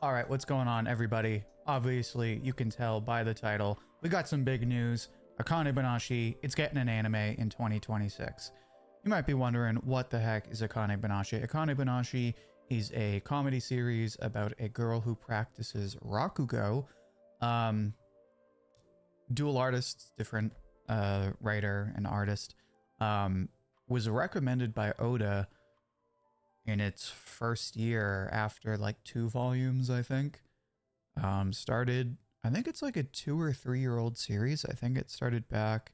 All right, what's going on, everybody? Obviously, you can tell by the title, we got some big news. Akane Banashi, it's getting an anime in 2026. You might be wondering, what the heck is Akane Banashi? Akane Banashi is a comedy series about a girl who practices Rakugo. Dual artists, different writer and artist. Was recommended by Oda in its first year after like 2 volumes, I think. Started, I think it's like a 2 or 3 year old series. I think it started back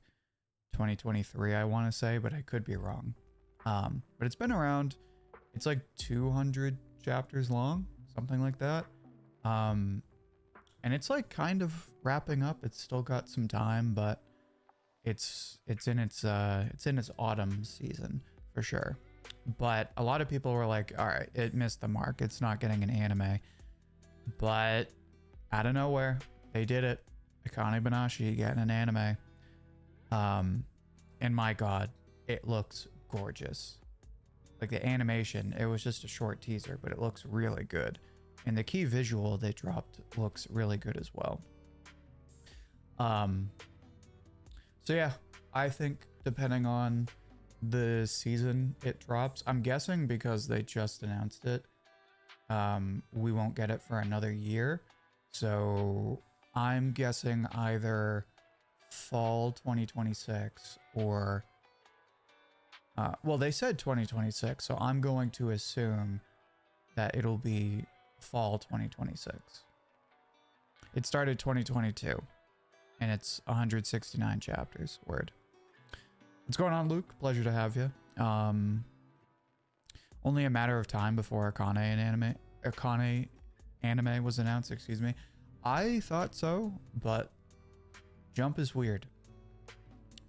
2023, I want to say, but I could be wrong. But it's been around. It's like 200 chapters long, something like that. And it's like kind of wrapping up. It's still got some time, but it's in its autumn season for sure. But a lot of people were like, all right, it missed the mark. It's not getting an anime. But out of nowhere, they did it. Akane Banashi getting an anime. And my God, it looks gorgeous. Like the animation, it was just a short teaser, but it looks really good. And the key visual they dropped looks really good as well. So yeah, I think depending on the season it drops, I'm guessing because they just announced it, we won't get it for another year. So I'm guessing either fall 2026 or well, they said 2026, so I'm going to assume that it'll be fall 2026. It started 2022 and it's 169 chapters. Word. What's going on, Luke? Pleasure to have you. Only a matter of time before Akane anime was announced, excuse me. I thought so, but Jump is weird.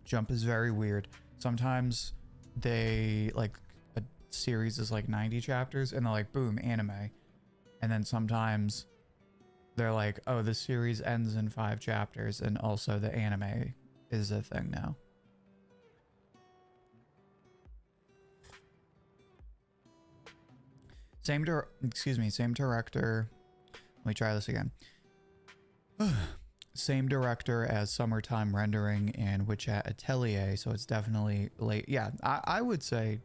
Jump is very weird. Sometimes they, like, a series is like 90 chapters and they're like, boom, anime. And then sometimes they're like, oh, the series ends in 5 chapters and also the anime is a thing now. Same director. Let me try this again. Same director as Summertime Rendering and Witch at Atelier, so it's definitely late. Yeah, I would say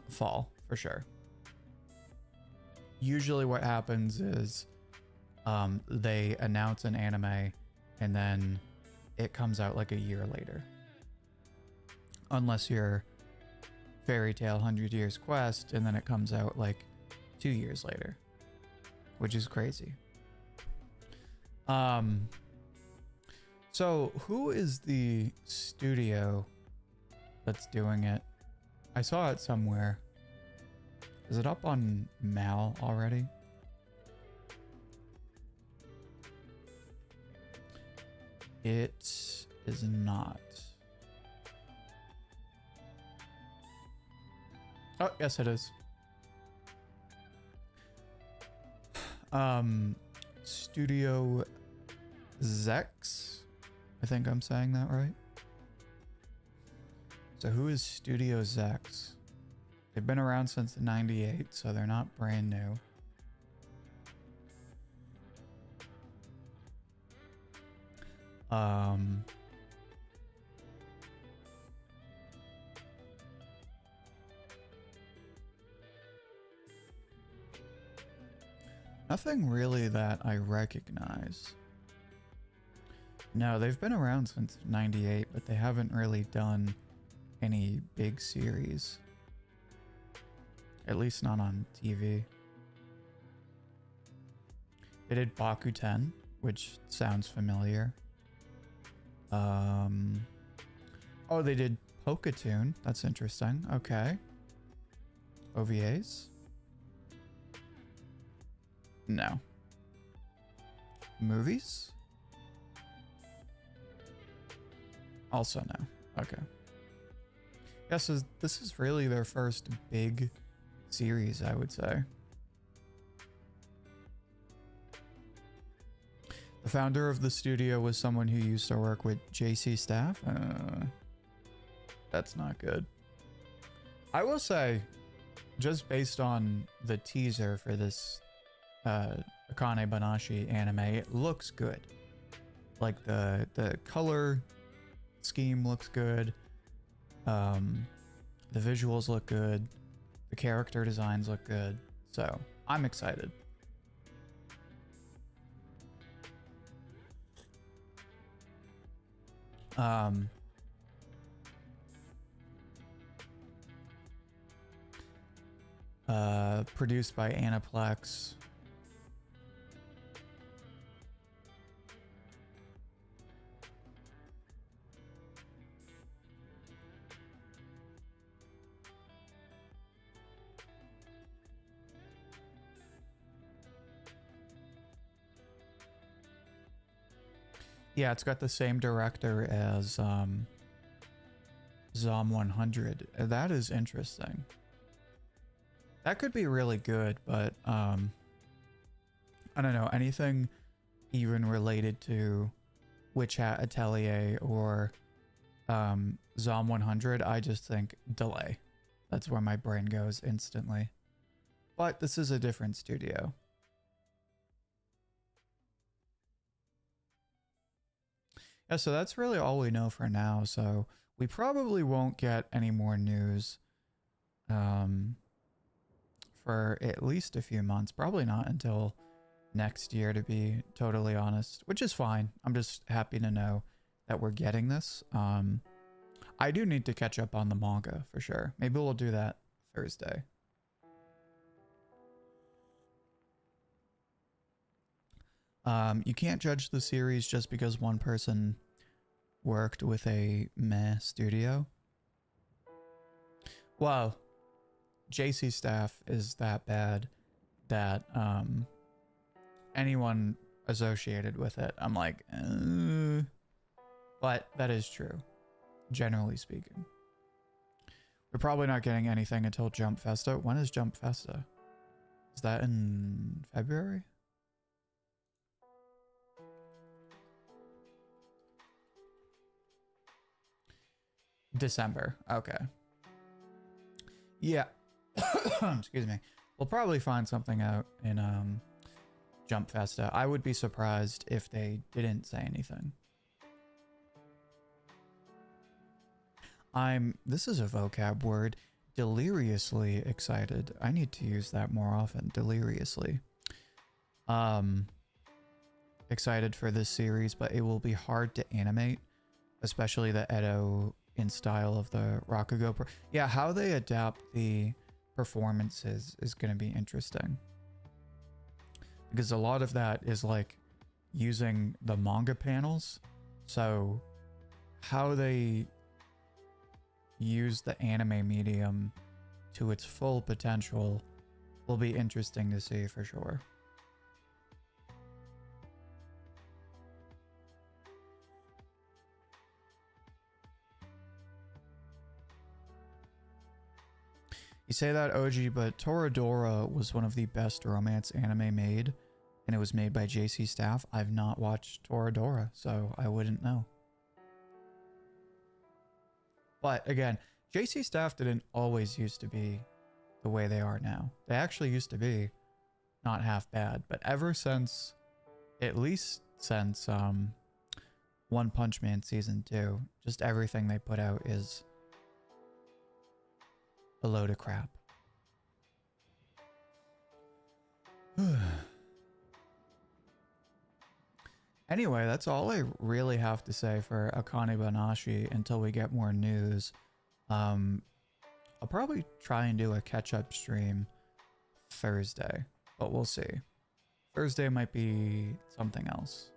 fall for sure. Usually what happens is they announce an anime and then it comes out like a year later. Unless you're Fairy Tail 100 Years Quest, and then it comes out like 2 years later, which is crazy. So who is the studio that's doing it? I saw it somewhere. Is it up on Mal already? It is not. Oh, yes, it is. Studio Zex. I think I'm saying that right. So who is Studio Zex? They've been around since '98, so they're not brand new. Nothing really that I recognize. No, they've been around since '98, but they haven't really done any big series. At least not on TV. They did Bakuten, which sounds familiar. Oh, they did Poketoon. That's interesting. Okay. OVAs? No. Movies? Also no. Okay. Yeah, so this is really their first big series, I would say. The founder of the studio was someone who used to work with JC Staff. That's not good. I will say, just based on the teaser for this Akane Banashi anime, it looks good. Like the color scheme looks good. The visuals look good. The character designs look good. So I'm excited. Produced by Aniplex. Yeah, it's got the same director as Zom 100. That is interesting. That could be really good, but I don't know, anything even related to Witch Hat Atelier or Zom 100, I just think delay. That's where my brain goes instantly. But this is a different studio. Yeah, so that's really all we know for now. So we probably won't get any more news for at least a few months. Probably not until next year, to be totally honest, which is fine. I'm just happy to know that we're getting this. I do need to catch up on the manga for sure. Maybe we'll do that Thursday. You can't judge the series just because one person worked with a meh studio. Well, JC staff is that bad that anyone associated with it, I'm like, but that is true, generally speaking. We're probably not getting anything until Jump Festa. When is Jump Festa? Is that in February? December. Okay. Yeah. Excuse me. We'll probably find something out in Jump Festa. I would be surprised if they didn't say anything. This is a vocab word, deliriously excited. I need to use that more often. Deliriously. Excited for this series, but it will be hard to animate, especially the Edo in style of the Rakugo. Yeah, how they adapt the performances is going to be interesting. Because a lot of that is like using the manga panels. So how they use the anime medium to its full potential will be interesting to see for sure. You say that, OG, but Toradora was one of the best romance anime made, and it was made by JC Staff. I've not watched Toradora, so I wouldn't know. But again, JC Staff didn't always used to be the way they are now. They actually used to be not half bad, but ever since, at least since One Punch Man Season 2, just everything they put out is a load of crap. Anyway, that's all I really have to say for Akane Banashi until we get more news. I'll probably try and do a catch-up stream Thursday, but we'll see. Thursday might be something else.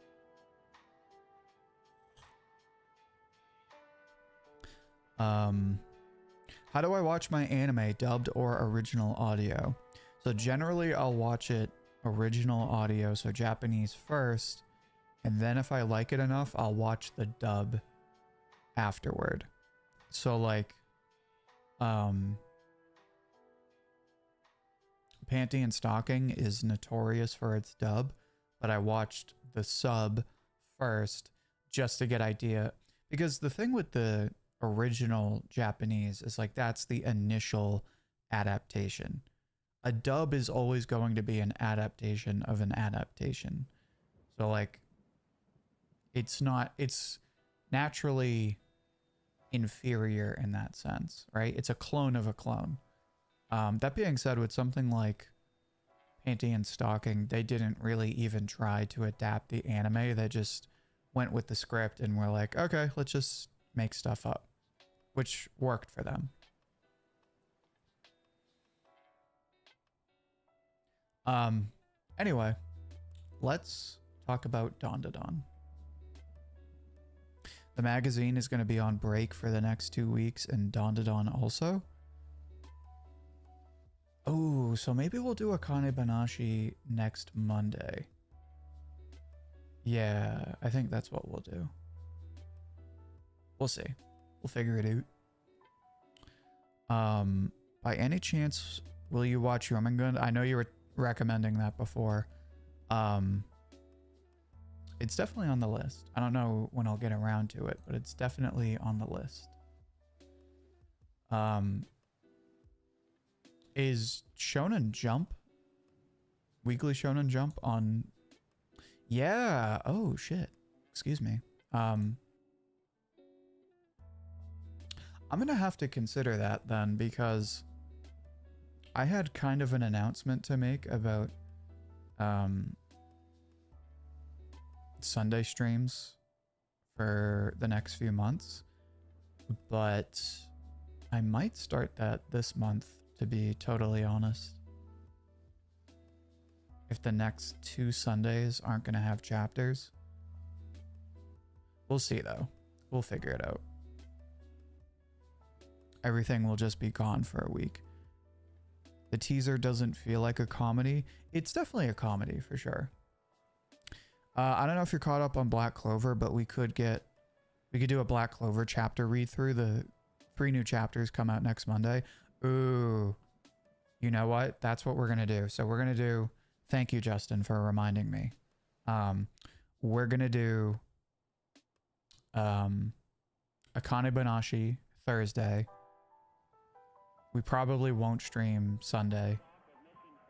How do I watch my anime, dubbed or original audio? So generally I'll watch it original audio, so Japanese first, and then if I like it enough, I'll watch the dub afterward. So like, Panty and Stocking is notorious for its dub, but I watched the sub first just to get idea, because the thing with the original Japanese is like that's the initial adaptation. a dub is always going to be an adaptation of an adaptation. So like, it's naturally inferior in that sense, right? It's a clone of a clone. That being said, with something like Panty and Stocking, they didn't really even try to adapt the anime. They just went with the script and were like, okay, let's just make stuff up, which worked for them. Anyway, let's talk about Dandadan. The magazine is going to be on break for the next 2 weeks, and Dandadan also. Oh, so maybe we'll do Akane Banashi next Monday. Yeah, I think that's what we'll do. We'll see. We'll figure it out. By any chance, will you watch Yomengun? I know you were recommending that before. It's definitely on the list. I don't know when I'll get around to it, but it's definitely on the list. Is Shonen Jump, Weekly Shonen Jump on? Yeah. Oh shit. Excuse me. I'm gonna have to consider that then, because I had kind of an announcement to make about Sunday streams for the next few months, but I might start that this month, to be totally honest. If the next 2 Sundays aren't going to have chapters. We'll see though. We'll figure it out. Everything will just be gone for a week. The teaser doesn't feel like a comedy. It's definitely a comedy for sure. I don't know if you're caught up on Black Clover, but we could do a Black Clover chapter read through. The 3 new chapters come out next Monday. Ooh, you know what? That's what we're going to do. So we're going to do, thank you, Justin, for reminding me. We're going to do Akane Banashi Thursday. We probably won't stream Sunday.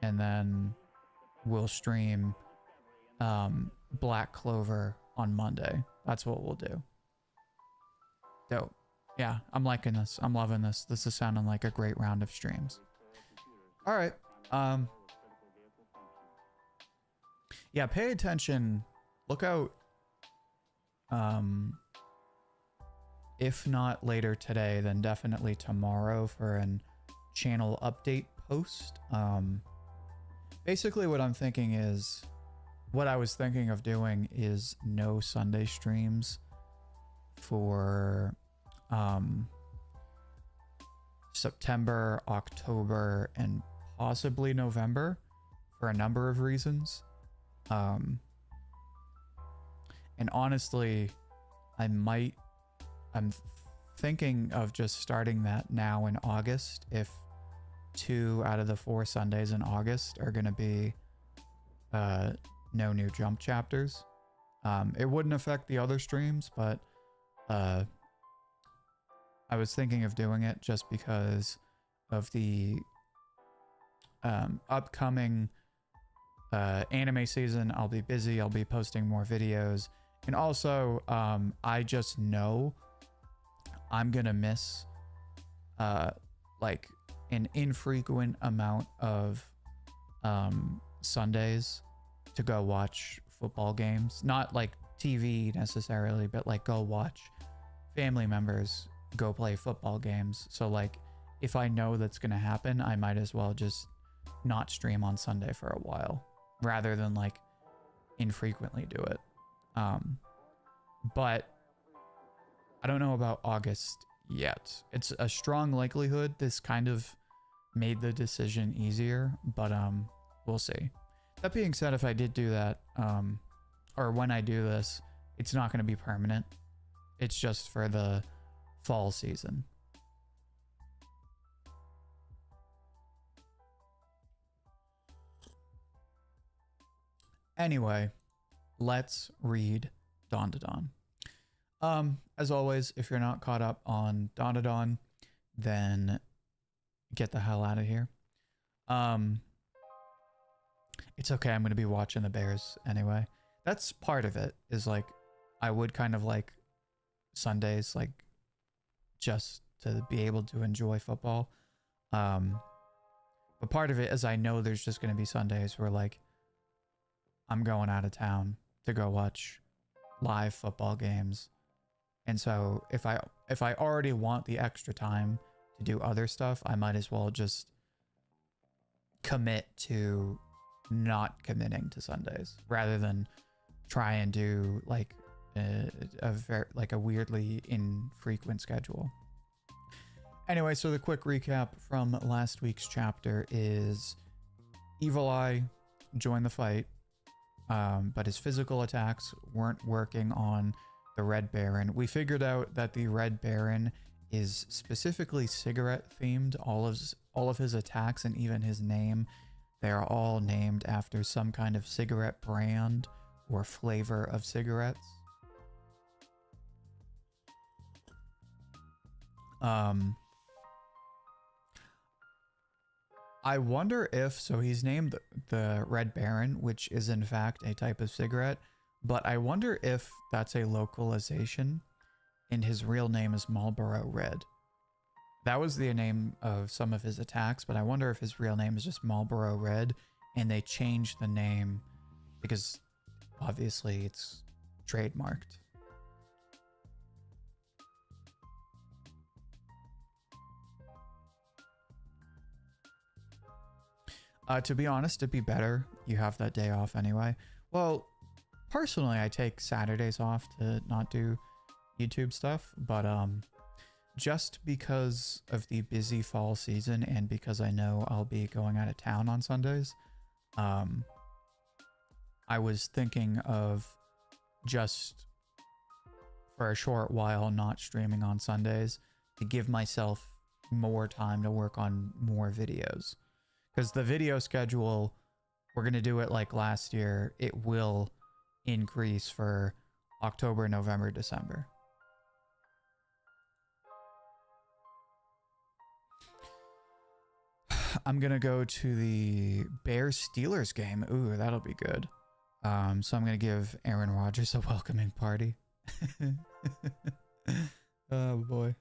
And then we'll stream Black Clover on Monday. That's what we'll do. Dope. Yeah, I'm liking this. I'm loving this. This is sounding like a great round of streams. All right. Yeah, pay attention. Look out. If not later today, then definitely tomorrow for an channel update post. Basically what I'm thinking is, what I was thinking of doing is no Sunday streams for September, October, and possibly November for a number of reasons. And honestly, I'm thinking of just starting that now in August if 2 out of the 4 Sundays in August are going to be no new Jump chapters. It wouldn't affect the other streams, but I was thinking of doing it just because of the upcoming anime season. I'll be busy. I'll be posting more videos. And also, I just know I'm going to miss like an infrequent amount of Sundays to go watch football games. Not like TV necessarily, but like go watch family members go play football games. So like if I know that's going to happen, I might as well just not stream on Sunday for a while rather than like infrequently do it. But I don't know about August yet. It's a strong likelihood. This kind of made the decision easier, but we'll see. That being said, if I did do that, or when I do this, it's not going to be permanent. It's just for the fall season. Anyway, let's read Dandadan. As always, if you're not caught up on Dandadan, then get the hell out of here. Um, it's okay. I'm going to be watching the Bears anyway. That's part of it, is like, I would kind of like Sundays, like, just to be able to enjoy football. But part of it is I know there's just going to be Sundays where, like, I'm going out of town to go watch live football games. And so if I already want the extra time to do other stuff, I might as well just commit to not committing to Sundays rather than try and do like a weirdly infrequent schedule. Anyway, so the quick recap from last week's chapter is Evil Eye joined the fight, but his physical attacks weren't working on the Red Baron. We figured out that the Red Baron is specifically cigarette themed. All of his attacks and even his name, they are all named after some kind of cigarette brand or flavor of cigarettes. I wonder if, so he's named the Red Baron, which is in fact a type of cigarette, but I wonder if that's a localization and his real name is Marlboro Red. That was the name of some of his attacks, but I wonder if his real name is just Marlboro Red and they changed the name because obviously it's trademarked. To be honest, it'd be better you have that day off anyway. Well, personally, I take Saturdays off to not do YouTube stuff, but just because of the busy fall season and because I know I'll be going out of town on Sundays, I was thinking of just for a short while not streaming on Sundays to give myself more time to work on more videos. Because the video schedule, we're going to do it like last year. It will increase for October, November, December. I'm going to go to the Bears-Steelers game. Ooh, that'll be good. So I'm going to give Aaron Rodgers a welcoming party. Oh, boy.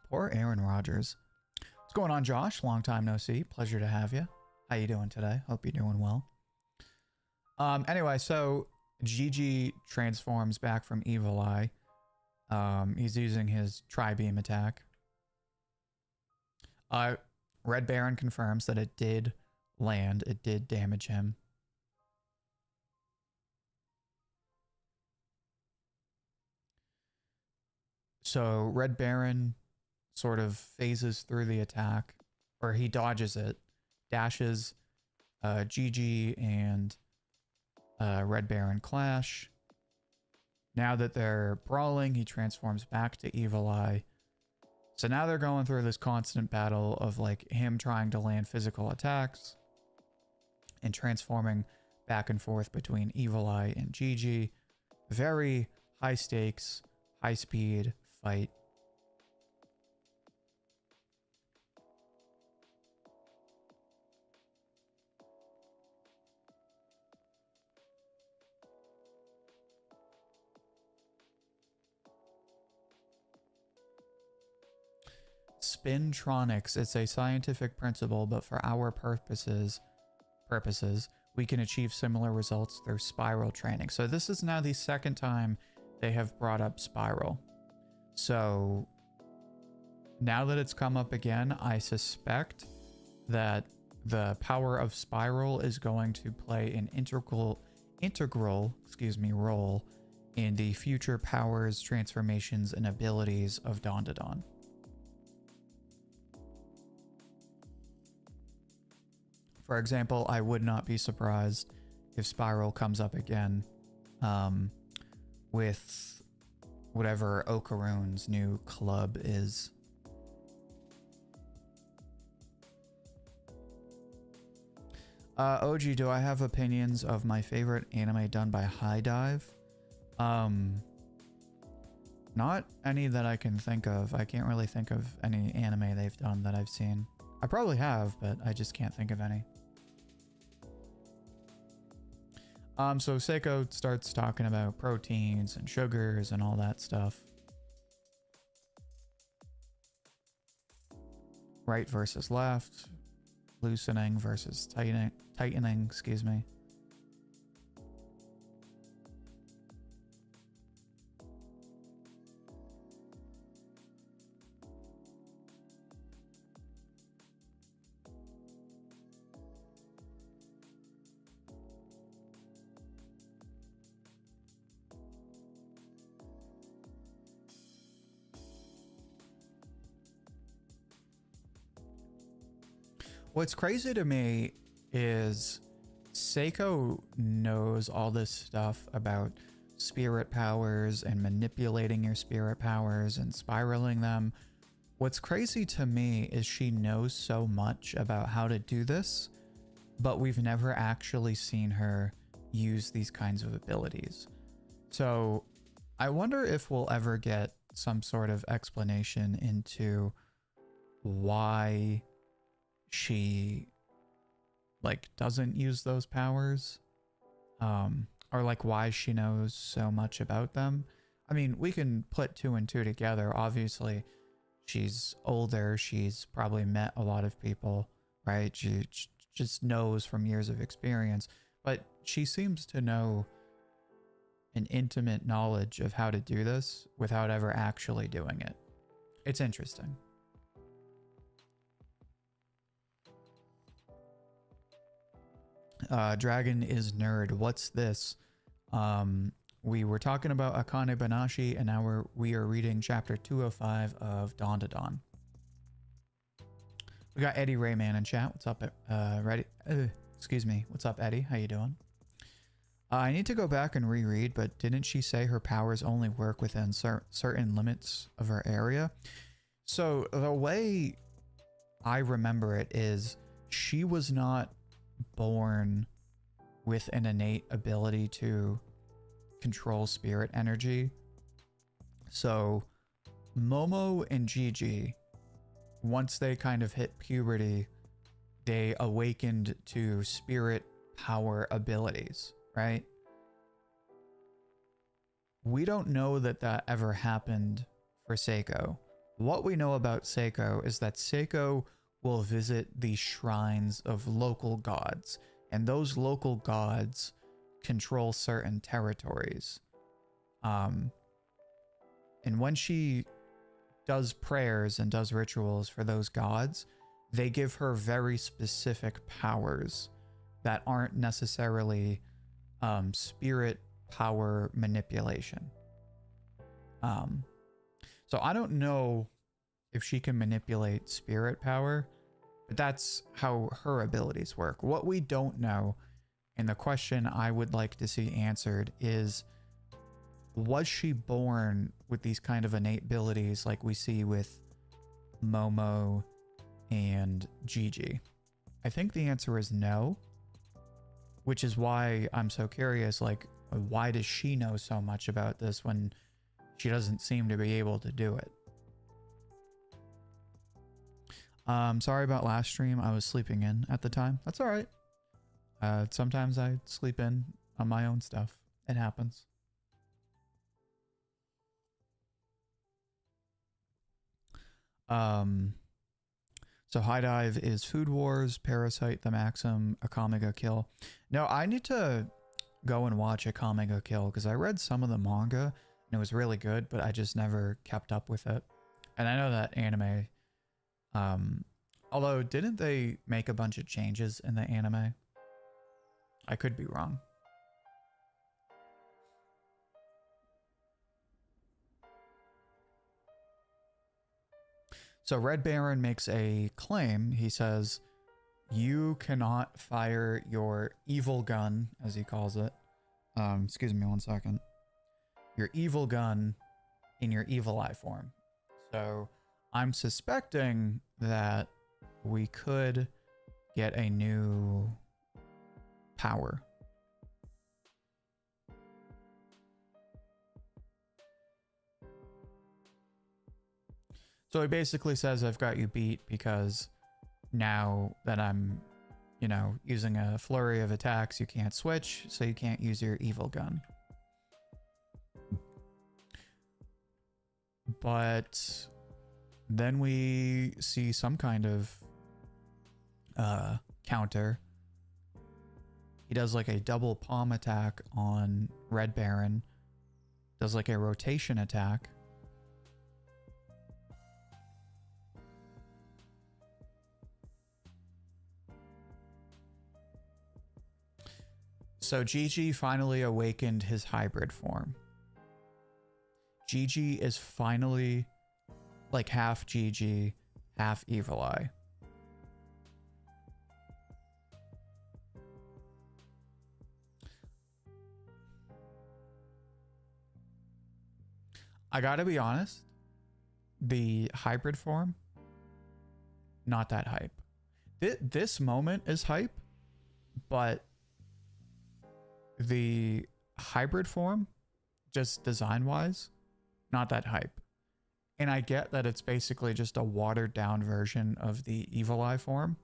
Poor Aaron Rodgers. What's going on, Josh? Long time no see. Pleasure to have you. How you doing today? Hope you're doing well. Anyway, so Gigi transforms back from Evil Eye. He's using his Tri-Beam attack. Red Baron confirms that it did land. It did damage him. So Red Baron sort of phases through the attack, or he dodges it, dashes. Gigi and Red Baron clash. Now that they're brawling, he transforms back to Evil Eye. So now they're going through this constant battle of like him trying to land physical attacks and transforming back and forth between Evil Eye and Gigi. Very high stakes, high speed fight. Spintronics. It's a scientific principle, but for our purposes, we can achieve similar results through spiral training. So this is now the second time they have brought up spiral. So now that it's come up again, I suspect that the power of spiral is going to play an integral role in the future powers, transformations, and abilities of Dandadan. For example, I would not be surprised if Spiral comes up again with whatever Okarune's new club is. OG, do I have opinions of my favorite anime done by High Dive? Not any that I can think of. I can't really think of any anime they've done that I've seen. I probably have, but I just can't think of any. So Seiko starts talking about proteins and sugars and all that stuff. Right versus left, loosening versus tightening, excuse me. What's crazy to me is Seiko knows all this stuff about spirit powers and manipulating your spirit powers and spiraling them. What's crazy to me is she knows so much about how to do this, but we've never actually seen her use these kinds of abilities. So I wonder if we'll ever get some sort of explanation into why she like doesn't use those powers, or like why she knows so much about them. I mean, we can put 2 and 2 together. Obviously she's older, she's probably met a lot of people, right? She just knows from years of experience, but she seems to know an intimate knowledge of how to do this without ever actually doing it. It's interesting. Dragon is nerd. What's this? We were talking about Akane Banashi, and now we are reading chapter 205 of Dandadan. We got Eddie Rayman in chat. What's up? Ready? Excuse me. What's up, Eddie? How you doing? I need to go back and reread, but didn't she say her powers only work within certain limits of her area? So the way I remember it is she was not born with an innate ability to control spirit energy. So Momo and Gigi, once they kind of hit puberty, they awakened to spirit power abilities, right? We don't know that that ever happened for Seiko. What we know about Seiko is that Seiko will visit the shrines of local gods, and those local gods control certain territories. And when she does prayers and does rituals for those gods, they give her very specific powers that aren't necessarily spirit power manipulation. So I don't know if she can manipulate spirit power, but that's how her abilities work. What we don't know, and the question I would like to see answered, is was she born with these kind of innate abilities like we see with Momo and Gigi? I think the answer is no, which is why I'm so curious, like, why does she know so much about this when she doesn't seem to be able to do it? Sorry about last stream. I was sleeping in at the time. That's all right. Sometimes I sleep in on my own stuff. It happens. So High Dive is Food Wars, Parasite, The Maxim, Akame ga Kill. No, I need to go and watch Akame ga Kill because I read some of the manga and it was really good, but I just never kept up with it. And I know that anime, although didn't they make a bunch of changes in the anime? I could be wrong. So Red Baron makes a claim. He says, you cannot fire your evil gun, as he calls it. Excuse me one second. Your evil gun in your evil eye form. So I'm suspecting that we could get a new power. So he basically says, I've got you beat because now that I'm, you know, using a flurry of attacks, you can't switch, so you can't use your evil gun. But then we see some kind of counter. He does like a double palm attack on Red Baron, does like a rotation attack. So GG finally awakened his hybrid form. GG is finally like half GG, half Evil Eye. I gotta be honest, the hybrid form, not that hype. This moment is hype, but the hybrid form, just design-wise, not that hype. And I get that it's basically just a watered-down version of the Evil Eye form,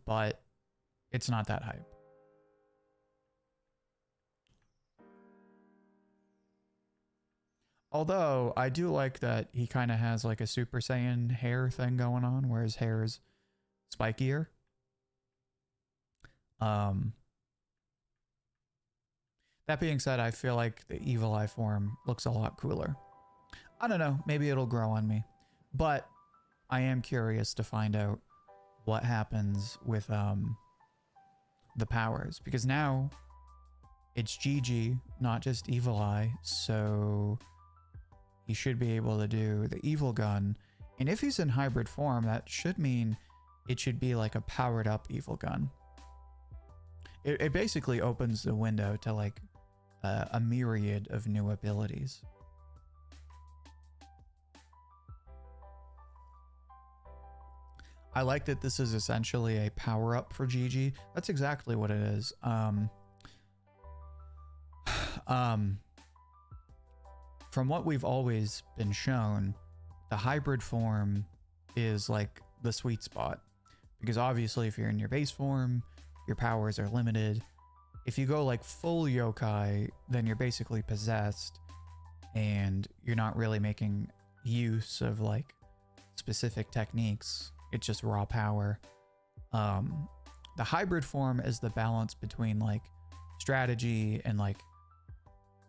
but it's not that hype. Although, I do like that he kind of has like a Super Saiyan hair thing going on, where his hair is spikier. That being said, I feel like the Evil Eye form looks a lot cooler. I don't know, maybe it'll grow on me. But I am curious to find out what happens with the powers. Because now it's GG, not just Evil Eye, so he should be able to do the Evil Gun. And if he's in hybrid form, that should mean it should be like a powered up Evil Gun. It basically opens the window to like a myriad of new abilities. I like that this is essentially a power up for GG. That's exactly what it is. From what we've always been shown, the hybrid form is like the sweet spot. Because obviously if you're in your base form, your powers are limited. If you go like full yokai, then you're basically possessed and you're not really making use of like specific techniques. It's just raw power. The hybrid form is the balance between like strategy and like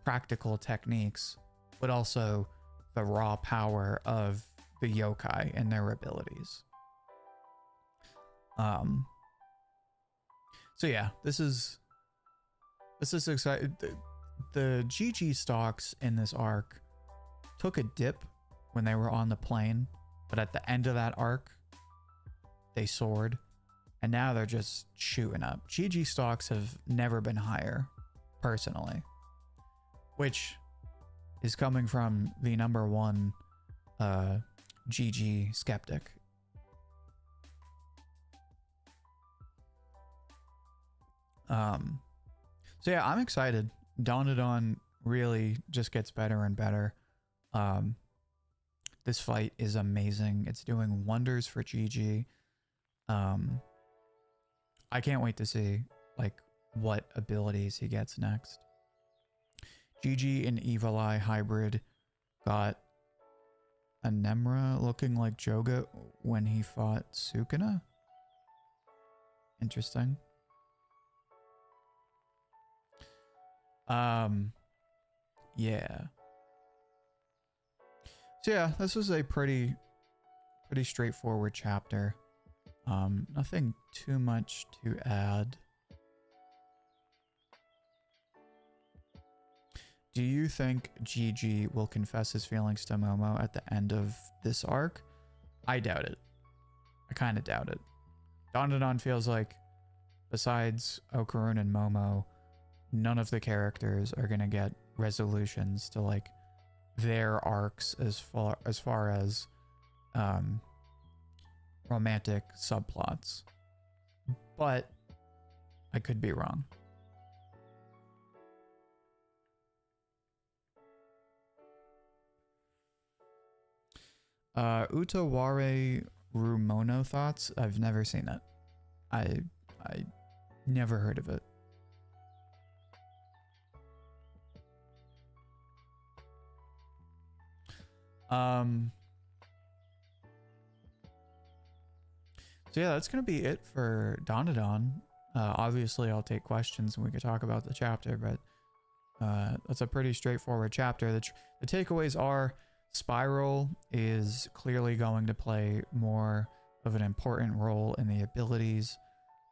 practical techniques, but also the raw power of the yokai and their abilities. So yeah, this is exciting. The GG stocks in this arc took a dip when they were on the plane, but at the end of that arc, they soared, and now they're just shooting up. GG stocks have never been higher, personally, which is coming from the #1 GG skeptic. So yeah, I'm excited. Dandadan really just gets better and better. This fight is amazing. It's doing wonders for GG. I can't wait to see like what abilities he gets next. GG and Evil Eye hybrid got a Nemra looking like Joga when he fought Sukuna. Interesting. Yeah. So yeah, this was a pretty straightforward chapter. Nothing too much to add. Do you think GG will confess his feelings to Momo at the end of this arc? I doubt it. I kind of doubt it. Dandadan feels like, besides Okarun and Momo, none of the characters are gonna get resolutions to like their arcs as far as romantic subplots. But I could be wrong. Utaware Rumono thoughts. I've never seen it. I never heard of it. So yeah, that's gonna be it for Dandadan. Obviously, I'll take questions and we could talk about the chapter, but that's a pretty straightforward chapter. The takeaways are Spiral is clearly going to play more of an important role in the abilities.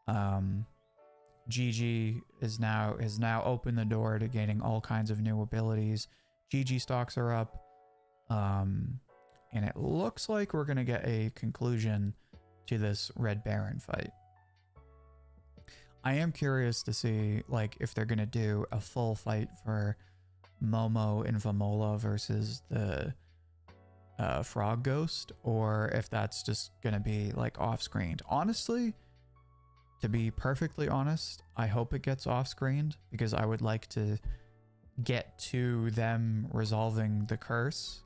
GG has now opened the door to gaining all kinds of new abilities. GG stocks are up. And it looks like we're gonna get a conclusion to this Red Baron fight. I am curious to see like if they're gonna do a full fight for Momo and Vamola versus the Frog Ghost, or if that's just gonna be like off-screened. Honestly, to be perfectly honest, I hope it gets off-screened because I would like to get to them resolving the curse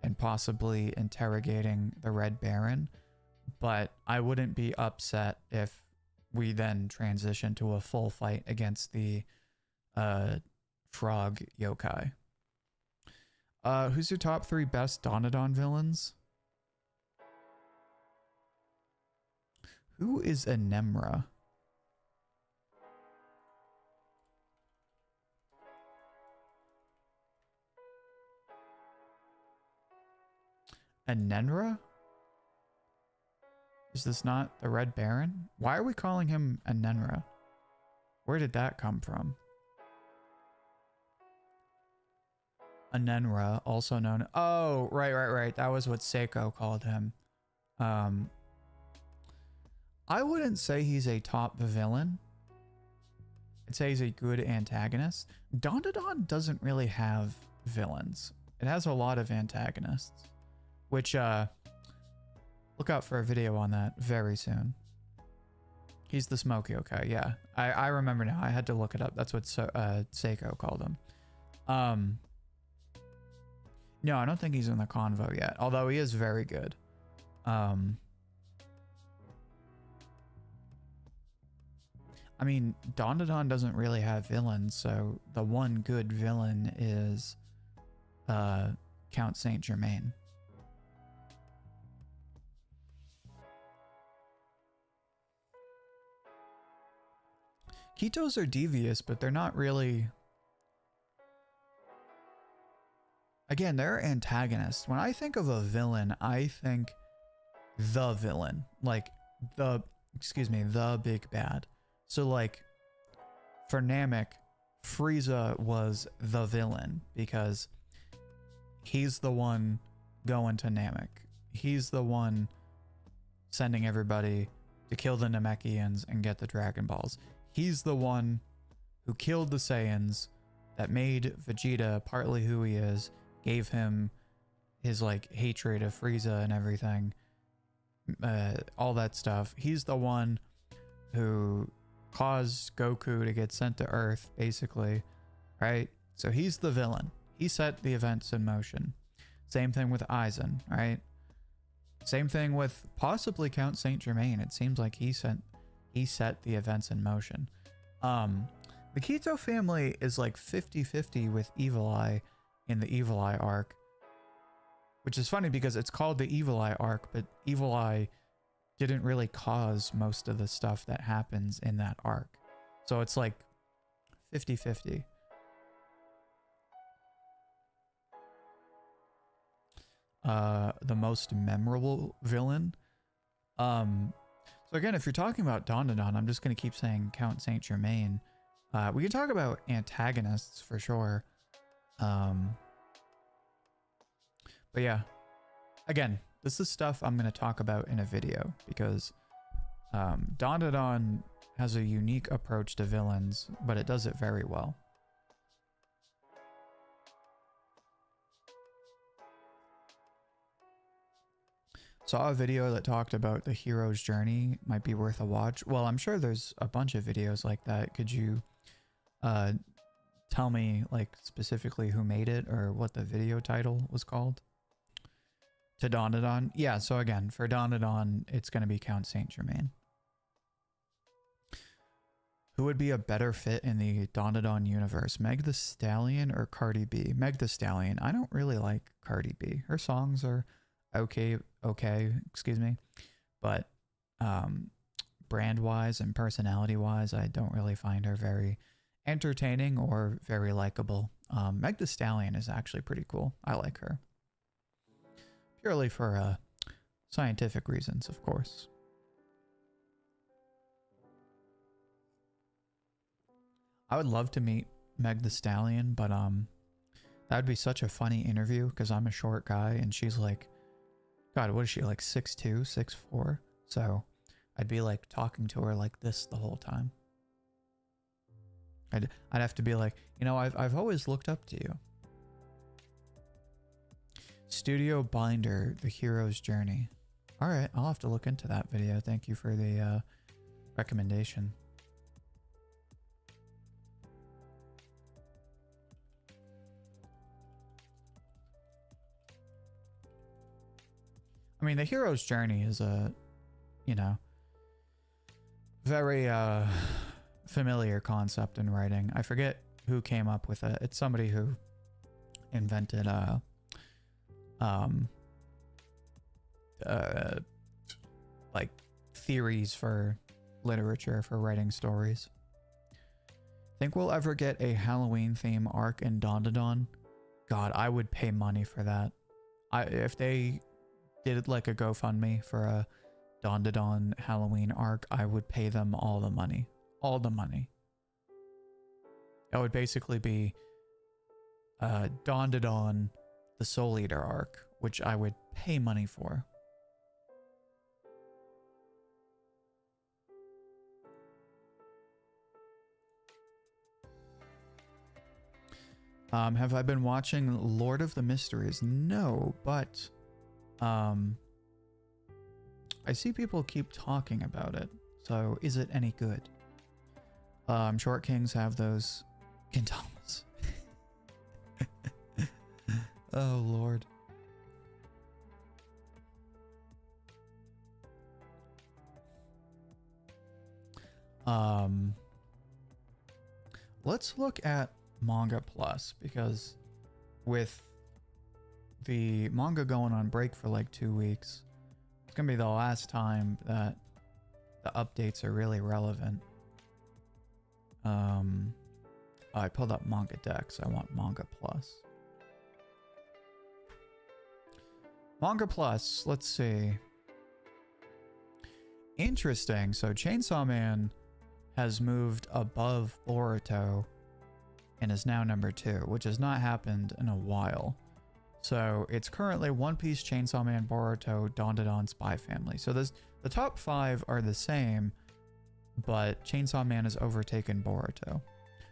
and possibly interrogating the Red Baron, but I wouldn't be upset if we then transition to a full fight against the frog yokai. Who's your top 3 best Dandadan villains? Who is Anemra? Anenra? Is this not the Red Baron? Why are we calling him Anenra? Where did that come from? Anenra, also known... Oh, right. That was what Seiko called him. I wouldn't say he's a top villain. I'd say he's a good antagonist. Dandadan doesn't really have villains. It has a lot of antagonists. Which, look out for a video on that very soon. He's the smoke yokai, yeah. I remember now. I had to look it up. That's what Seiko called him. No, I don't think he's in the convo yet. Although he is very good. I mean, Dandadan doesn't really have villains, so the one good villain is Count Saint Germain. Kitos are devious, but they're not really... Again, they're antagonists. When I think of a villain, I think the villain. Like, the big bad. So, like, for Namek, Frieza was the villain because he's the one going to Namek. He's the one sending everybody to kill the Namekians and get the Dragon Balls. He's the one who killed the Saiyans, that made Vegeta partly who he is, gave him his like hatred of Frieza and everything, all that stuff. He's the one who caused Goku to get sent to Earth, basically, right? So he's the villain. He set the events in motion. Same thing with Aizen, right? Same thing with possibly Count Saint Germain. It seems like he set the events in motion. The Kito family is like 50-50 with Evil Eye in the Evil Eye arc, which is funny because it's called the Evil Eye arc, but Evil Eye didn't really cause most of the stuff that happens in that arc. So it's like 50-50. The most memorable villain. So again, if you're talking about Dandadan, I'm just going to keep saying Count Saint Germain. We can talk about antagonists for sure. But yeah, again, this is stuff I'm going to talk about in a video because Dandadan has a unique approach to villains, but it does it very well. Saw a video that talked about the hero's journey. Might be worth a watch. Well, I'm sure there's a bunch of videos like that. Could you tell me like specifically who made it or what the video title was called? To Dandadan? Yeah, so again, for Dandadan, it's going to be Count Saint Germain. Who would be a better fit in the Dandadan universe? Meg the Stallion or Cardi B? Meg the Stallion. I don't really like Cardi B. Her songs are okay, excuse me. But brand-wise and personality-wise, I don't really find her very entertaining or very likable. Meg the Stallion is actually pretty cool. I like her. Purely for scientific reasons, of course. I would love to meet Meg the Stallion, but that would be such a funny interview because I'm a short guy and she's like, God, what is she, like 6'2", 6'4"? So I'd be like talking to her like this the whole time. I'd have to be like, you know, I've always looked up to you. Studio Binder, The Hero's Journey. All right, I'll have to look into that video. Thank you for the recommendation. I mean, The Hero's Journey is a, you know, very familiar concept in writing. I forget who came up with it. It's somebody who invented like theories for literature for writing stories. Think we'll ever get a Halloween theme arc in Dandadan? God, I would pay money for that. If they did like a GoFundMe for a Dandadan Halloween arc, I would pay them all the money. All the money. That would basically be Dandadan, the Soul Eater arc, which I would pay money for. Have I been watching Lord of the Mysteries? No, but I see people keep talking about it. So is it any good? Short Kings have those Gintamas. Oh, Lord. Let's look at Manga Plus, because with the manga going on break for like 2 weeks, it's gonna be the last time that the updates are really relevant. I pulled up Manga Dex. I want Manga Plus. Manga Plus, let's see. Interesting. So Chainsaw Man has moved above Boruto and is now number 2, which has not happened in a while. So it's currently One Piece, Chainsaw Man, Boruto, Dandadan, Spy Family. So the top 5 are the same, but Chainsaw Man has overtaken Boruto,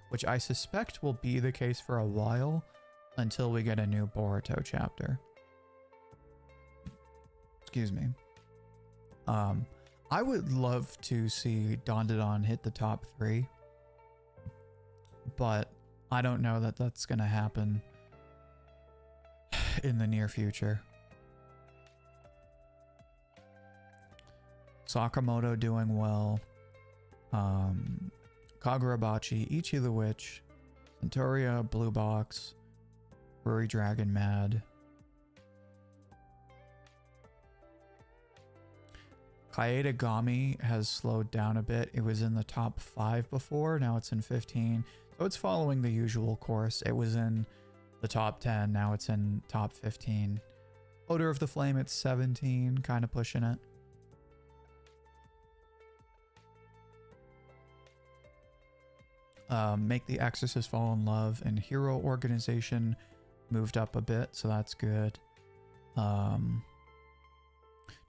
which I suspect will be the case for a while until we get a new Boruto chapter. Excuse me. I would love to see Dandadan hit the top 3, but I don't know that that's going to happen in the near future. Sakamoto doing well. Kagurabachi, Ichi the Witch, Centauria, Blue Box, Ruri Dragon Mad. Kaedagami has slowed down a bit. It was in the top 5 before, now it's in 15. So it's following the usual course. It was in the top 10, now it's in top 15. Odor of the Flame at 17, kind of pushing it. Make the Exorcist Fall in Love and Hero Organization moved up a bit, so that's good.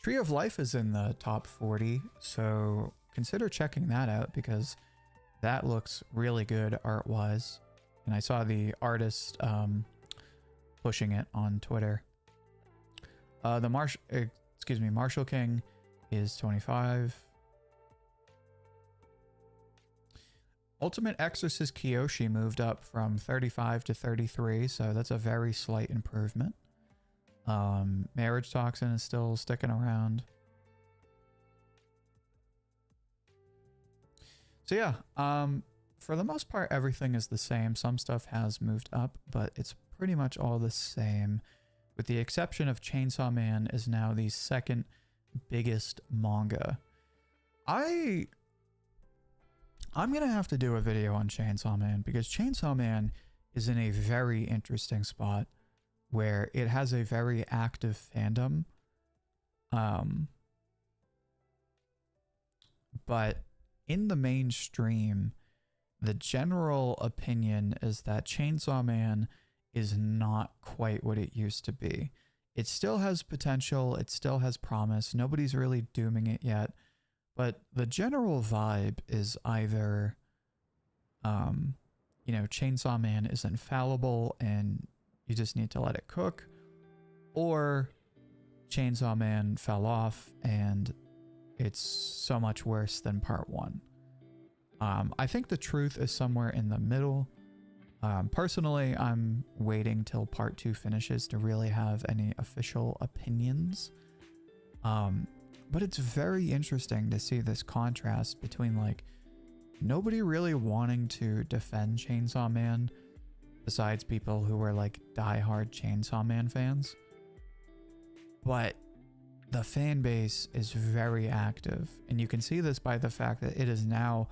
Tree of Life is in the top 40, so consider checking that out because that looks really good art-wise. And I saw the artist pushing it on Twitter. Martial King is 25. Ultimate Exorcist Kyoshi moved up from 35 to 33, so that's a very slight improvement. Marriage Toxin is still sticking around. So yeah, for the most part, everything is the same. Some stuff has moved up, but it's pretty much all the same, with the exception of Chainsaw Man is now the second biggest manga. I'm gonna have to do a video on Chainsaw Man, because Chainsaw Man is in a very interesting spot where it has a very active fandom. But in the mainstream, the general opinion is that Chainsaw Man is not quite what it used to be. It still has potential, it still has promise, nobody's really dooming it yet, but the general vibe is either, you know, Chainsaw Man is infallible and you just need to let it cook, or Chainsaw Man fell off and it's so much worse than part one. I think the truth is somewhere in the middle. Personally, I'm waiting till part 2 finishes to really have any official opinions. But it's very interesting to see this contrast between, like, nobody really wanting to defend Chainsaw Man besides people who were like diehard Chainsaw Man fans. But the fan base is very active, and you can see this by the fact that it is now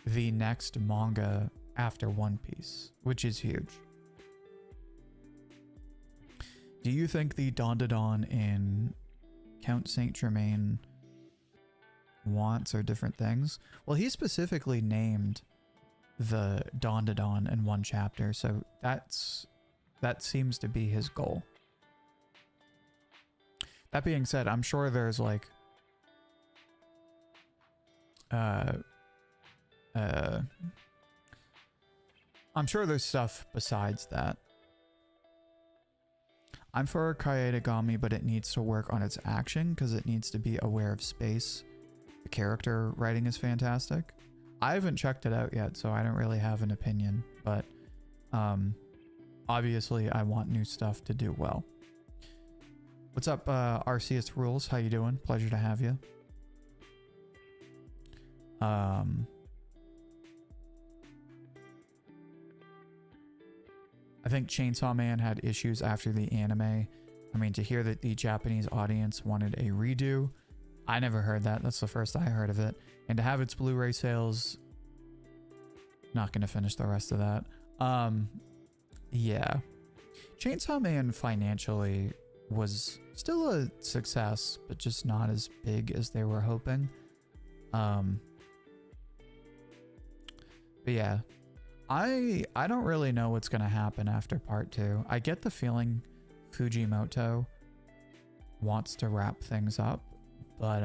the next manga after One Piece, which is huge. Do you think the Dandadan in Count Saint Germain wants are different things? Well, he specifically named the Dandadan in one chapter, so that seems to be his goal. That being said, I'm sure there's like I'm sure there's stuff besides that. I'm for a Kaedegami, but it needs to work on its action because it needs to be aware of space. The character writing is fantastic. I haven't checked it out yet, so I don't really have an opinion, but obviously I want new stuff to do well. What's up, Arceus Rules? How you doing? Pleasure to have you. I think Chainsaw Man had issues after the anime. I mean, to hear that the Japanese audience wanted a redo, I never heard that. That's the first I heard of it. And to have its Blu-ray sales, not going to finish the rest of that. Yeah. Chainsaw Man financially was still a success, but just not as big as they were hoping. But yeah. I don't really know what's going to happen after part 2. I get the feeling Fujimoto wants to wrap things up, but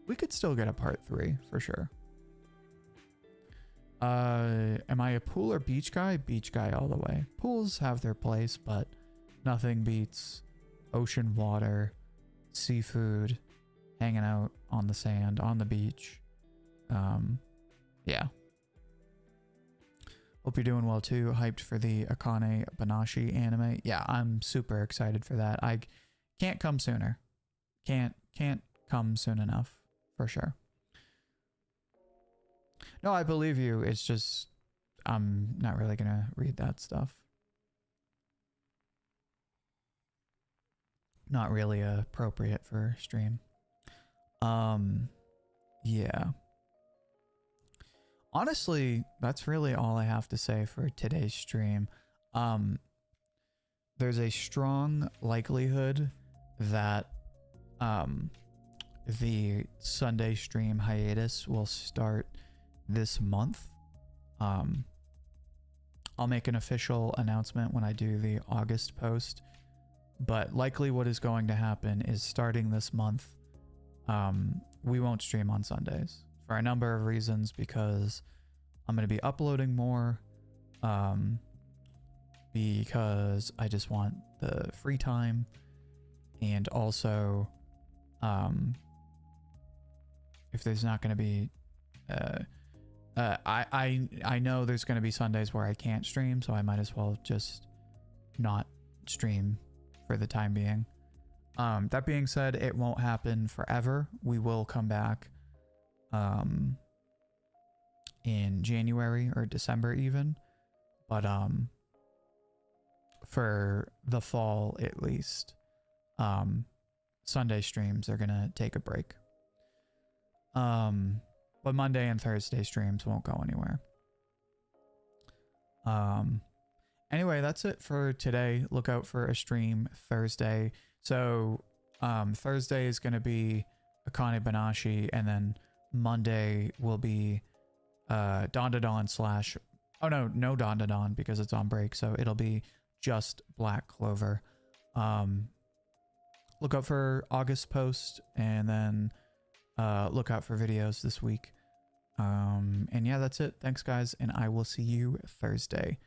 we could still get a part 3 for sure. Am I a pool or beach guy? Beach guy all the way. Pools have their place, but nothing beats ocean water, seafood, hanging out on the sand, on the beach. Yeah. Hope you're doing well too. Hyped for the Akane Banashi anime. Yeah, I'm super excited for that. I can't come sooner. Can't come soon enough, for sure. No, I believe you. It's just I'm not really gonna read that stuff. Not really appropriate for stream. Yeah. Honestly, that's really all I have to say for today's stream. There's a strong likelihood that the Sunday stream hiatus will start this month. I'll make an official announcement when I do the August post, but likely what is going to happen is starting this month, we won't stream on Sundays for a number of reasons, because I'm going to be uploading more, because I just want the free time, and also if there's not going to be I know there's going to be Sundays where I can't stream, so I might as well just not stream for the time being. That being said, it won't happen forever. We will come back in January or December even, but for the fall at least, Sunday streams are gonna take a break. But Monday and Thursday streams won't go anywhere. Anyway, that's it for today. Look out for a stream Thursday. So Thursday is going to be Akane Banashi, and then Monday will be Dandadan slash... Oh no Dandadan because it's on break, so it'll be just Black Clover. Look out for August post, and then look out for videos this week. And yeah, that's it. Thanks guys, and I will see you Thursday.